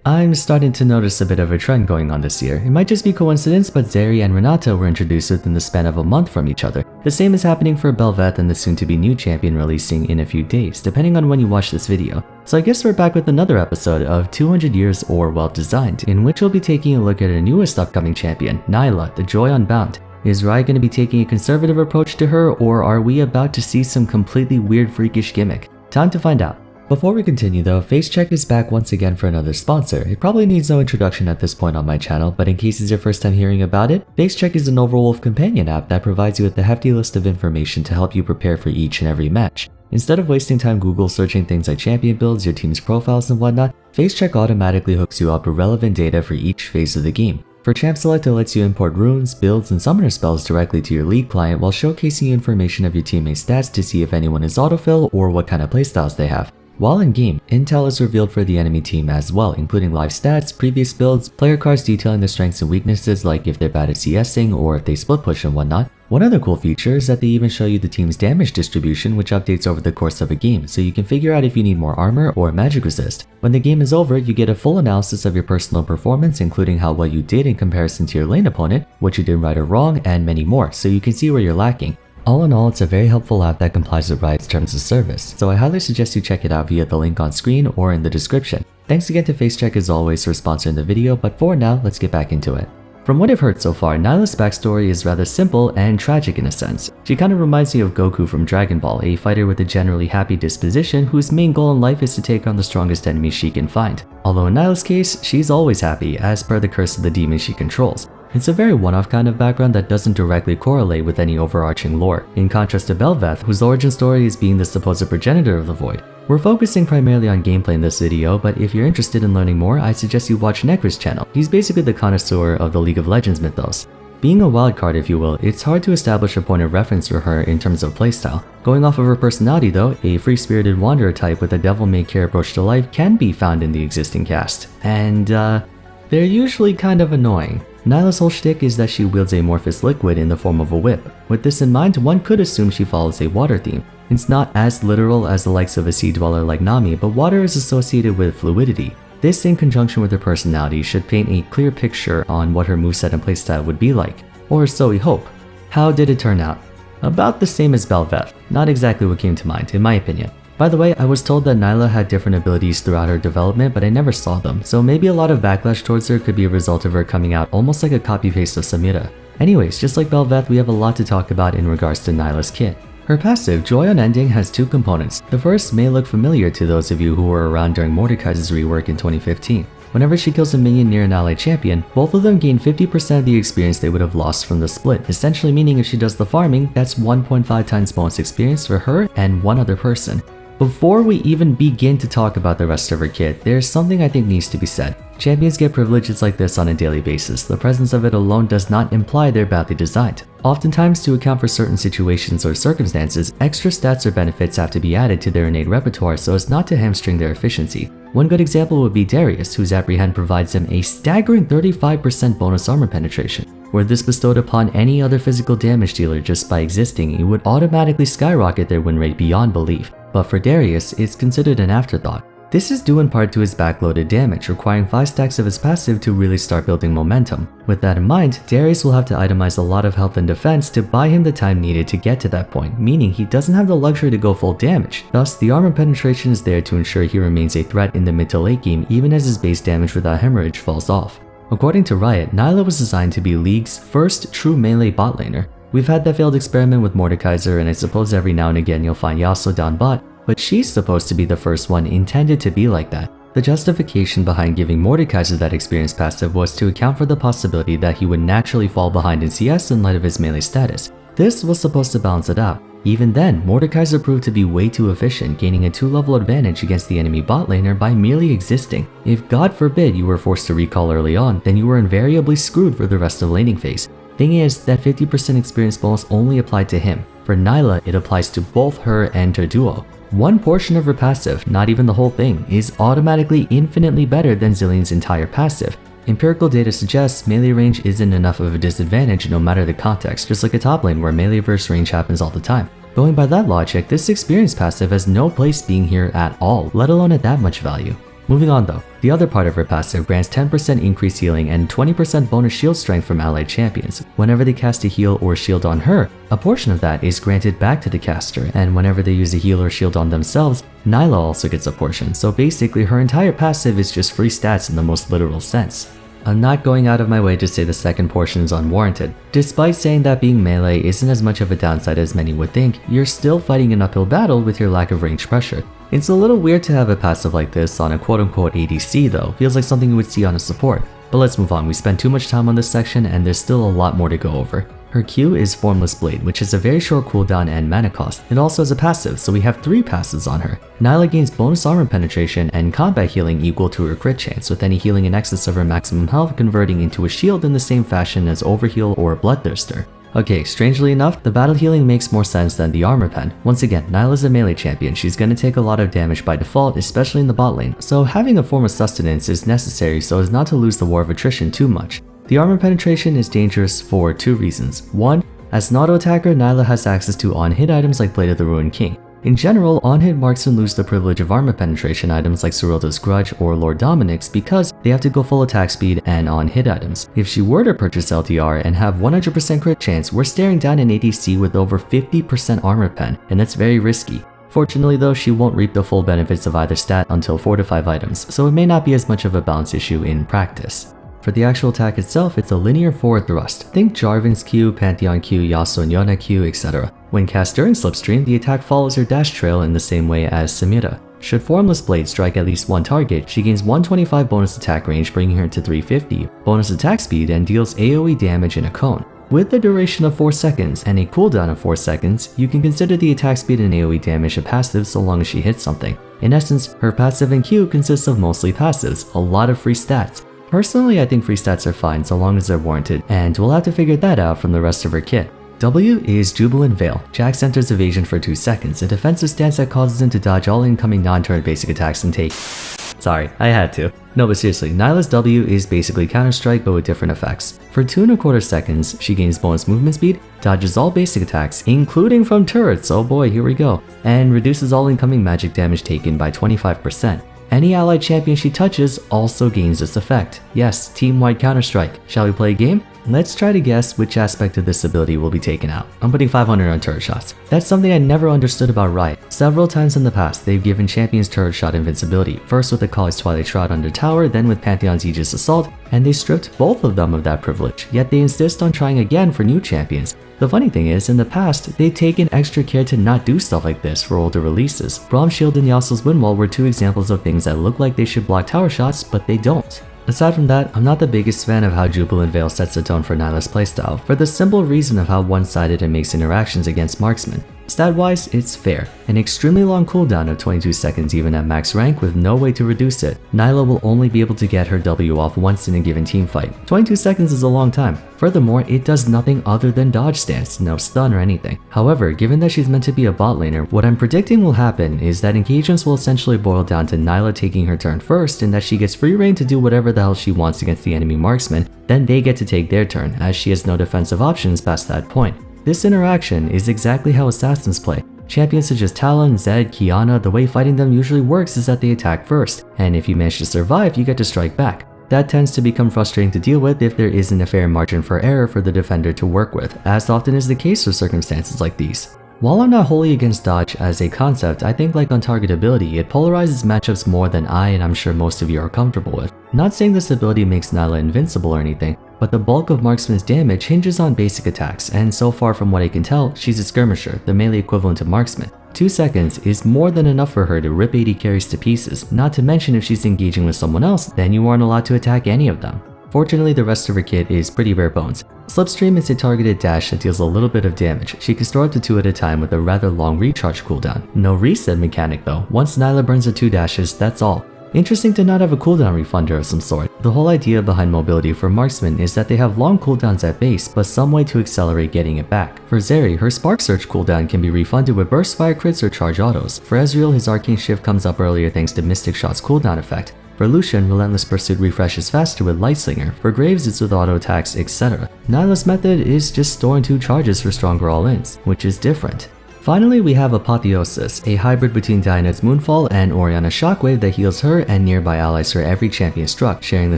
I'm starting to notice a bit of a trend going on this year. It might just be coincidence, but Zeri and Renata were introduced within the span of a month from each other. The same is happening for Bel'veth and the soon-to-be new champion releasing in a few days, depending on when you watch this video. So I guess we're back with another episode of 200 Years or Well Designed, in which we'll be taking a look at our newest upcoming champion, Nilah, the Joy Unbound. Is Riot going to be taking a conservative approach to her, or are we about to see some completely weird freakish gimmick? Time to find out. Before we continue though, FaceCheck is back once again for another sponsor. It probably needs no introduction at this point on my channel, but in case it's your first time hearing about it, FaceCheck is an Overwolf companion app that provides you with a hefty list of information to help you prepare for each and every match. Instead of wasting time Google searching things like champion builds, your team's profiles and whatnot, FaceCheck automatically hooks you up with relevant data for each phase of the game. For Champ Select, it lets you import runes, builds, and summoner spells directly to your League client while showcasing you information of your teammates' stats to see if anyone is autofill or what kind of playstyles they have. While in-game, intel is revealed for the enemy team as well, including live stats, previous builds, player cards detailing their strengths and weaknesses like if they're bad at CSing or if they split push and whatnot. One other cool feature is that they even show you the team's damage distribution, which updates over the course of a game, so you can figure out if you need more armor or magic resist. When the game is over, you get a full analysis of your personal performance, including how well you did in comparison to your lane opponent, what you did right or wrong, and many more, so you can see where you're lacking. All in all, it's a very helpful app that complies with Riot's terms of service, so I highly suggest you check it out via the link on screen or in the description. Thanks again to FaceCheck as always for sponsoring the video, but for now, let's get back into it. From what I've heard so far, Nilah's backstory is rather simple and tragic in a sense. She kind of reminds me of Goku from Dragon Ball, a fighter with a generally happy disposition whose main goal in life is to take on the strongest enemy she can find. Although in Nilah's case, she's always happy, as per the curse of the demon she controls. It's a very one-off kind of background that doesn't directly correlate with any overarching lore, in contrast to Bel'veth, whose origin story is being the supposed progenitor of the Void. We're focusing primarily on gameplay in this video, but if you're interested in learning more, I suggest you watch Necro's channel. He's basically the connoisseur of the League of Legends mythos. Being a wildcard, if you will, it's hard to establish a point of reference for her in terms of playstyle. Going off of her personality though, a free-spirited wanderer type with a devil-may-care approach to life can be found in the existing cast. And they're usually kind of annoying. Nilah's whole shtick is that she wields amorphous liquid in the form of a whip. With this in mind, one could assume she follows a water theme. It's not as literal as the likes of a sea dweller like Nami, but water is associated with fluidity. This in conjunction with her personality should paint a clear picture on what her moveset and playstyle would be like. Or so we hope. How did it turn out? About the same as Bel'veth. Not exactly what came to mind, in my opinion. By the way, I was told that Nilah had different abilities throughout her development, but I never saw them, so maybe a lot of backlash towards her could be a result of her coming out almost like a copy-paste of Samira. Anyways, just like Bel'veth, we have a lot to talk about in regards to Nilah's kit. Her passive, Joy Unending, has two components. The first may look familiar to those of you who were around during Mordekaiser's rework in 2015. Whenever she kills a minion near an ally champion, both of them gain 50% of the experience they would have lost from the split, essentially meaning if she does the farming, that's 1.5 times bonus experience for her and one other person. Before we even begin to talk about the rest of her kit, there's something I think needs to be said. Champions get privileges like this on a daily basis. The presence of it alone does not imply they're badly designed. Oftentimes, to account for certain situations or circumstances, extra stats or benefits have to be added to their innate repertoire so as not to hamstring their efficiency. One good example would be Darius, whose Apprehend provides him a staggering 35% bonus armor penetration. Were this bestowed upon any other physical damage dealer just by existing, it would automatically skyrocket their win rate beyond belief. But for Darius, it's considered an afterthought. This is due in part to his backloaded damage, requiring 5 stacks of his passive to really start building momentum. With that in mind, Darius will have to itemize a lot of health and defense to buy him the time needed to get to that point, meaning he doesn't have the luxury to go full damage. Thus, the armor penetration is there to ensure he remains a threat in the mid to late game even as his base damage without hemorrhage falls off. According to Riot, Nilah was designed to be League's first true melee bot laner. We've had that failed experiment with Mordekaiser, and I suppose every now and again you'll find Yasuo down bot, but she's supposed to be the first one intended to be like that. The justification behind giving Mordekaiser that experience passive was to account for the possibility that he would naturally fall behind in CS in light of his melee status. This was supposed to balance it out. Even then, Mordekaiser proved to be way too efficient, gaining a 2-level advantage against the enemy bot laner by merely existing. If God forbid you were forced to recall early on, then you were invariably screwed for the rest of the laning phase. Thing is, that 50% experience bonus only applied to him. For Nilah, it applies to both her and her duo. One portion of her passive, not even the whole thing, is automatically infinitely better than Zillion's entire passive. Empirical data suggests melee range isn't enough of a disadvantage no matter the context, just like a top lane where melee versus range happens all the time. Going by that logic, this experience passive has no place being here at all, let alone at that much value. Moving on though, the other part of her passive grants 10% increased healing and 20% bonus shield strength from allied champions. Whenever they cast a heal or shield on her, a portion of that is granted back to the caster, and whenever they use a heal or shield on themselves, Nilah also gets a portion, so basically her entire passive is just free stats in the most literal sense. I'm not going out of my way to say the second portion is unwarranted. Despite saying that being melee isn't as much of a downside as many would think, you're still fighting an uphill battle with your lack of range pressure. It's a little weird to have a passive like this on a quote-unquote ADC though, feels like something you would see on a support. But let's move on, we spent too much time on this section and there's still a lot more to go over. Her Q is Formless Blade, which has a very short cooldown and mana cost. It also has a passive, so we have 3 passives on her. Nilah gains bonus armor penetration and combat healing equal to her crit chance, with any healing in excess of her maximum health converting into a shield in the same fashion as Overheal or Bloodthirster. Okay, strangely enough, the battle healing makes more sense than the armor pen. Once again, Nilah's a melee champion, she's gonna take a lot of damage by default, especially in the bot lane, so having a form of sustenance is necessary so as not to lose the war of attrition too much. The armor penetration is dangerous for 2 reasons. 1, as an auto attacker, Nilah has access to on-hit items like Blade of the Ruined King. In general, on-hit marksmen lose the privilege of armor penetration items like Serylda's Grudge or Lord Dominic's because they have to go full attack speed and on-hit items. If she were to purchase LTR and have 100% crit chance, we're staring down an ADC with over 50% armor pen, and that's very risky. Fortunately though, she won't reap the full benefits of either stat until 4 to 5 items, so it may not be as much of a balance issue in practice. For the actual attack itself, it's a linear forward thrust. Think Jarvan's Q, Pantheon Q, Yasuo and Yone Q, etc. When cast during Slipstream, the attack follows her dash trail in the same way as Samira. Should Formless Blade strike at least one target, she gains 125 bonus attack range, bringing her to 350, bonus attack speed, and deals AoE damage in a cone. With a duration of 4 seconds and a cooldown of 4 seconds, you can consider the attack speed and AoE damage a passive so long as she hits something. In essence, her passive and Q consists of mostly passives, a lot of free stats. Personally, I think free stats are fine so long as they're warranted, and we'll have to figure that out from the rest of her kit. W is Jubilant Veil. Jax enters evasion for 2 seconds, a defensive stance that causes him to dodge all incoming non-turret basic attacks and take. Sorry, I had to. No, but seriously, Nilah's W is basically Counter-Strike but with different effects. For 2.25 seconds, she gains bonus movement speed, dodges all basic attacks, including from turrets, oh boy, here we go, and reduces all incoming magic damage taken by 25%. Any allied champion she touches also gains this effect. Yes, team-wide Counter-Strike. Shall we play a game? Let's try to guess which aspect of this ability will be taken out. I'm putting 500 on turret shots. That's something I never understood about Riot. Several times in the past, they've given champions turret shot invincibility, first with the Kali's Twilight Shroud under tower, then with Pantheon's Aegis Assault, and they stripped both of them of that privilege, yet they insist on trying again for new champions. The funny thing is, in the past, they've taken extra care to not do stuff like this for older releases. Braum's Shield and Yasuo's Windwall were 2 examples of things that look like they should block tower shots, but they don't. Aside from that, I'm not the biggest fan of how Jubilant Veil sets the tone for Nilah's playstyle, for the simple reason of how one-sided it makes interactions against marksmen. Stat-wise, it's fair. An extremely long cooldown of 22 seconds even at max rank with no way to reduce it. Nilah will only be able to get her W off once in a given teamfight. 22 seconds is a long time. Furthermore, it does nothing other than dodge stance, no stun or anything. However, given that she's meant to be a bot laner, what I'm predicting will happen is that engagements will essentially boil down to Nilah taking her turn first, and that she gets free reign to do whatever the hell she wants against the enemy marksman, then they get to take their turn, as she has no defensive options past that point. This interaction is exactly how assassins play. Champions such as Talon, Zed, Qiyana, the way fighting them usually works is that they attack first, and if you manage to survive, you get to strike back. That tends to become frustrating to deal with if there isn't a fair margin for error for the defender to work with, as often is the case for circumstances like these. While I'm not wholly against dodge as a concept, I think like on targetability, it polarizes matchups more than I and I'm sure most of you are comfortable with. Not saying this ability makes Nilah invincible or anything, but the bulk of Marksman's damage hinges on basic attacks, and so far from what I can tell, she's a skirmisher, the melee equivalent to Marksman. 2 seconds is more than enough for her to rip 80 carries to pieces, not to mention if she's engaging with someone else, then you aren't allowed to attack any of them. Fortunately, the rest of her kit is pretty bare bones. Slipstream is a targeted dash that deals a little bit of damage. She can store up to 2 at a time with a rather long recharge cooldown. No reset mechanic though. Once Nilah burns her 2 dashes, that's all. Interesting to not have a cooldown refunder of some sort. The whole idea behind mobility for marksmen is that they have long cooldowns at base, but some way to accelerate getting it back. For Zeri, her Spark Surge cooldown can be refunded with burst fire crits or charge autos. For Ezreal, his Arcane Shift comes up earlier thanks to Mystic Shot's cooldown effect. For Lucian, Relentless Pursuit refreshes faster with Lightslinger. For Graves, it's with auto attacks, etc. Nilah's method is just storing 2 charges for stronger all-ins, which is different. Finally, we have Apotheosis, a hybrid between Dianet's Moonfall and Orianna's Shockwave that heals her and nearby allies for every champion struck, sharing the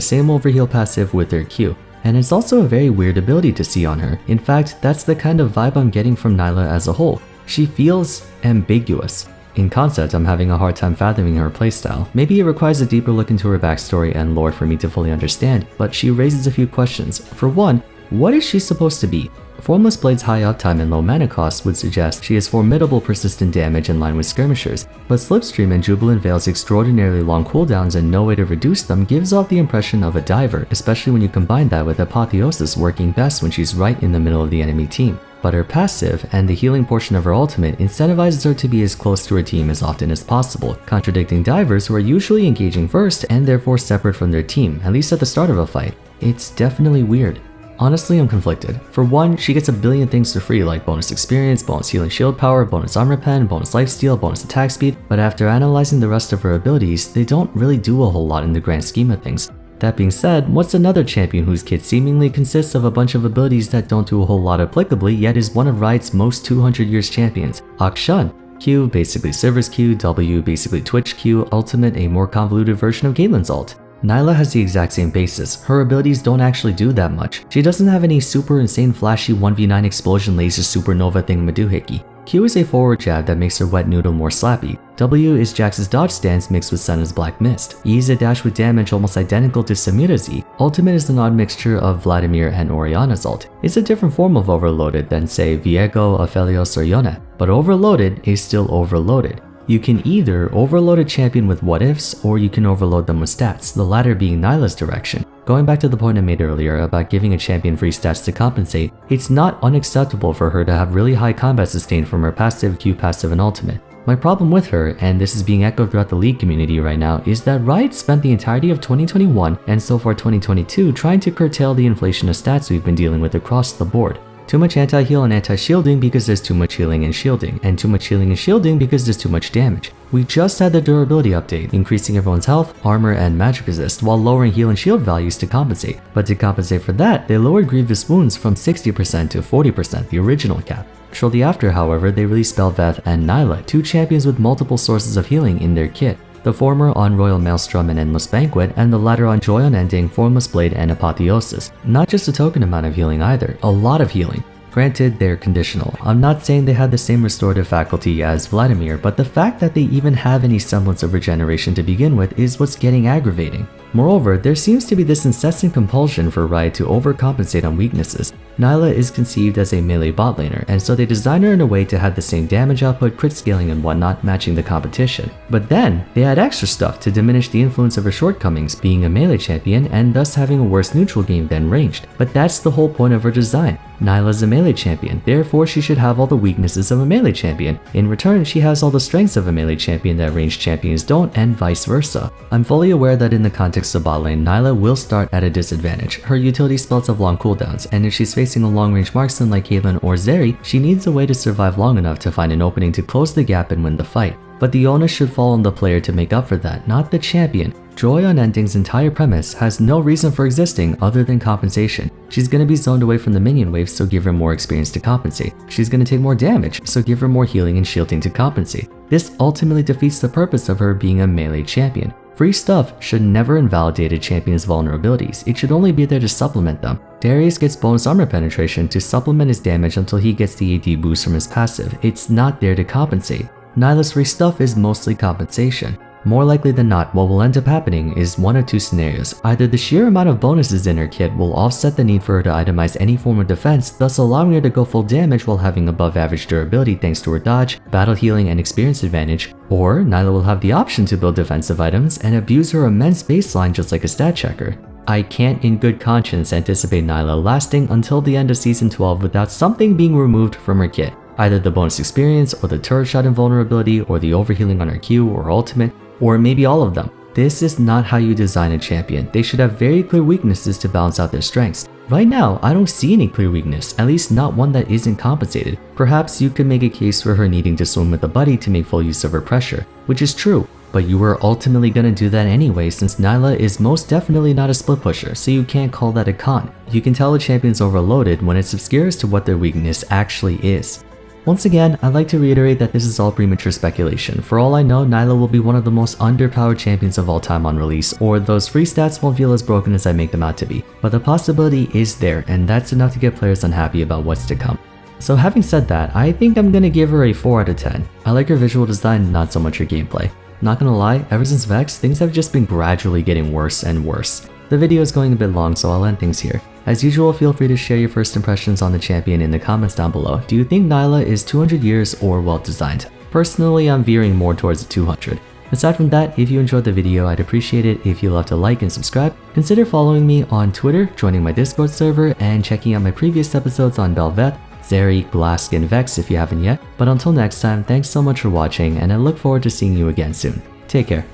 same overheal passive with her Q. And it's also a very weird ability to see on her. In fact, that's the kind of vibe I'm getting from Nilah as a whole. She feels ambiguous. In concept, I'm having a hard time fathoming her playstyle. Maybe it requires a deeper look into her backstory and lore for me to fully understand, but she raises a few questions. For one, what is she supposed to be? Formless Blade's high uptime and low mana cost would suggest she has formidable persistent damage in line with skirmishers, but Slipstream and Jubilant Veil's extraordinarily long cooldowns and no way to reduce them gives off the impression of a diver, especially when you combine that with Apotheosis working best when she's right in the middle of the enemy team. But her passive and the healing portion of her ultimate incentivizes her to be as close to her team as often as possible, contradicting divers who are usually engaging first and therefore separate from their team, at least at the start of a fight. It's definitely weird. Honestly, I'm conflicted. For one, she gets a billion things for free like bonus experience, bonus healing shield power, bonus armor pen, bonus lifesteal, bonus attack speed, but after analyzing the rest of her abilities, they don't really do a whole lot in the grand scheme of things. That being said, what's another champion whose kit seemingly consists of a bunch of abilities that don't do a whole lot applicably yet is one of Riot's most 200 years champions? Akshan. Q, basically Sivir's Q, W, basically Twitch Q, Ultimate, a more convoluted version of Caitlyn's ult. Nilah has the exact same basis. Her abilities don't actually do that much. She doesn't have any super insane flashy 1v9 explosion laser supernova thingamadoohickey. Q is a forward jab that makes her wet noodle more slappy. W is Jax's dodge stance mixed with Senna's black mist. E is a dash with damage almost identical to Samira's E. Ultimate is an odd mixture of Vladimir and Orianna's ult. It's a different form of overloaded than say Viego, Aphelios, or Yone, but overloaded is still overloaded. You can either overload a champion with what-ifs, or you can overload them with stats, the latter being Nilah's direction. Going back to the point I made earlier about giving a champion free stats to compensate, it's not unacceptable for her to have really high combat sustain from her passive, Q passive, and ultimate. My problem with her, and this is being echoed throughout the League community right now, is that Riot spent the entirety of 2021 and so far 2022 trying to curtail the inflation of stats we've been dealing with across the board. Too much anti-heal and anti-shielding because there's too much healing and shielding, and too much healing and shielding because there's too much damage. We just had the durability update, increasing everyone's health, armor, and magic resist while lowering heal and shield values to compensate. But to compensate for that, they lowered grievous wounds from 60% to 40%, the original cap. Shortly after, however, they released Bel'veth and Nilah, two champions with multiple sources of healing in their kit. The former on Royal Maelstrom and Endless Banquet, and the latter on Joy Unending, Formless Blade, and Apotheosis. Not just a token amount of healing either, a lot of healing. Granted, they're conditional. I'm not saying they had the same restorative faculty as Vladimir, but the fact that they even have any semblance of regeneration to begin with is what's getting aggravating. Moreover, there seems to be this incessant compulsion for Riot to overcompensate on weaknesses. Nilah is conceived as a melee bot laner, and so they design her in a way to have the same damage output, crit scaling, and whatnot matching the competition. But then, they add extra stuff to diminish the influence of her shortcomings, being a melee champion and thus having a worse neutral game than ranged. But that's the whole point of her design. Nilah's a melee champion, therefore she should have all the weaknesses of a melee champion. In return, she has all the strengths of a melee champion that ranged champions don't, and vice versa. I'm fully aware that in the context of bot lane, Nilah will start at a disadvantage. Her utility spells have long cooldowns, and if she's facing a long-range marksman like Caitlyn or Zeri, she needs a way to survive long enough to find an opening to close the gap and win the fight. But the onus should fall on the player to make up for that, not the champion. Joy Unending's entire premise has no reason for existing other than compensation. She's gonna be zoned away from the minion waves, so give her more experience to compensate. She's gonna take more damage, so give her more healing and shielding to compensate. This ultimately defeats the purpose of her being a melee champion. Free stuff should never invalidate a champion's vulnerabilities, it should only be there to supplement them. Darius gets bonus armor penetration to supplement his damage until he gets the AD boost from his passive. It's not there to compensate. Nilah's free stuff is mostly compensation. More likely than not, what will end up happening is one of two scenarios. Either the sheer amount of bonuses in her kit will offset the need for her to itemize any form of defense, thus allowing her to go full damage while having above average durability thanks to her dodge, battle healing, and experience advantage, or Nilah will have the option to build defensive items and abuse her immense baseline just like a stat checker. I can't in good conscience anticipate Nilah lasting until the end of Season 12 without something being removed from her kit. Either the bonus experience, or the turret shot invulnerability, or the overhealing on her Q or ultimate, or maybe all of them. This is not how you design a champion. They should have very clear weaknesses to balance out their strengths. Right now, I don't see any clear weakness, at least not one that isn't compensated. Perhaps you could make a case for her needing to swim with a buddy to make full use of her pressure, which is true, but you were ultimately gonna do that anyway since Nilah is most definitely not a split pusher, so you can't call that a con. You can tell a champion's overloaded when it's obscure as to what their weakness actually is. Once again, I'd like to reiterate that this is all premature speculation. For all I know, Nilah will be one of the most underpowered champions of all time on release, or those free stats won't feel as broken as I make them out to be. But the possibility is there, and that's enough to get players unhappy about what's to come. So having said that, I think I'm gonna give her a 4 out of 10. I like her visual design, not so much her gameplay. Not gonna lie, ever since Vex, things have just been gradually getting worse and worse. The video is going a bit long, so I'll end things here. As usual, feel free to share your first impressions on the champion in the comments down below. Do you think Nilah is 200 years or well designed? Personally, I'm veering more towards the 200. Aside from that, if you enjoyed the video, I'd appreciate it if you love to like and subscribe. Consider following me on Twitter, joining my Discord server, and checking out my previous episodes on Bel'veth, Zeri, Blask, and Vex if you haven't yet. But until next time, thanks so much for watching, and I look forward to seeing you again soon. Take care.